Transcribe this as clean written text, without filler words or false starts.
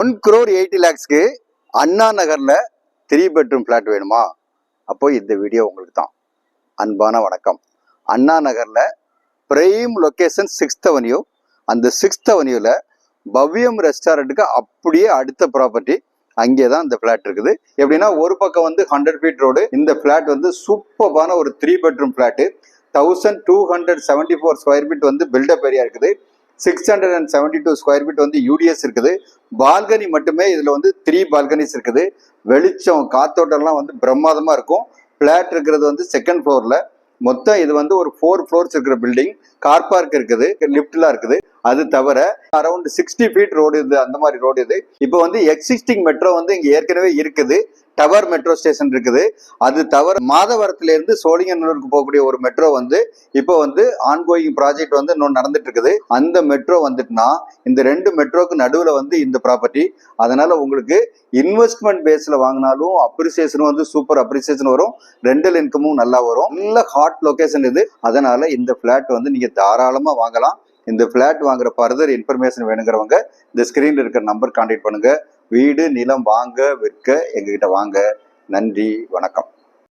1,80,00,000 அண்ணா நகர்ல 3 bedroom plot வேணுமா? அப்போ இந்த வீடியோ உங்களுக்கு தான். அன்பான வணக்கம். அண்ணா நகர்ல பிரைம் லொகேஷன் 6th அவென்யூ. அந்த 6th அவென்யூல பவ்யம் ரெஸ்டாரண்ட்டுக்கு அப்படியே அடுத்த ப்ராப்பர்ட்டி. அங்கே தான் இந்த பிளாட் இருக்குது. எப்படின்னா ஒரு பக்கம் வந்து 100 feet ரோடு. இந்த பிளாட் வந்து சூப்பரான ஒரு 3 bedroom பிளாட். 1274 ஸ்கொயர் ஃபீட் வந்து பில்டப் ஏரியா இருக்குது. 672 ஸ்கொயர் ஃபீட் வந்து யூடிஎஸ் இருக்குது. பால்கனி மட்டுமே இதுல வந்து 3 பால்கனிஸ் இருக்குது. வெளிச்சம் காத்தோட்டம்லாம் வந்து பிரம்மாதமா இருக்கும். பிளாட் இருக்கிறது வந்து செகண்ட் ஃப்ளோர்ல. மொத்தம் இது வந்து ஒரு 4 floors இருக்கிற பில்டிங். கார் பார்க் இருக்குது, லிப்ட்லாம் இருக்குது. அது தவிர அரௌண்ட் 60 feet ரோடு இது, அந்த மாதிரி ரோடு இது. இப்போ வந்து எக்ஸிஸ்டிங் மெட்ரோ வந்து இங்க ஏற்கனவே இருக்குது. டவர் மெட்ரோ ஸ்டேஷன் இருக்குது. அது தவிர மாதவரத்துல இருந்து சோழிங்கநல்லூருக்கு போகக்கூடிய ஒரு மெட்ரோ வந்து இப்போ வந்து ஆன்கோயிங் ப்ராஜெக்ட் வந்து இன்னும் நடந்துட்டு இருக்குது. அந்த மெட்ரோ வந்துட்டுனா இந்த 2 மெட்ரோக்கு நடுவில் வந்து இந்த ப்ராப்பர்ட்டி. அதனால உங்களுக்கு இன்வெஸ்ட்மெண்ட் பேஸ்ல வாங்கினாலும் அப்ரிசியேஷனும் வந்து சூப்பர் அப்ரிசியேஷன் வரும். ரெண்டல் இன்கமும் நல்லா வரும். நல்ல ஹாட் லொகேஷன் இது. அதனால இந்த பிளாட் வந்து நீங்க தாராளமா வாங்கலாம். இந்த பிளாட் வாங்குற ஃபர்தர் இன்ஃபர்மேஷன் வேணுங்கிறவங்க இந்த ஸ்கிரீன்ல இருக்கிற நம்பர் கான்டாக்ட் பண்ணுங்க. வீடு நிலம் வாங்க விற்க எங்ககிட்ட வாங்க. நன்றி, வணக்கம்.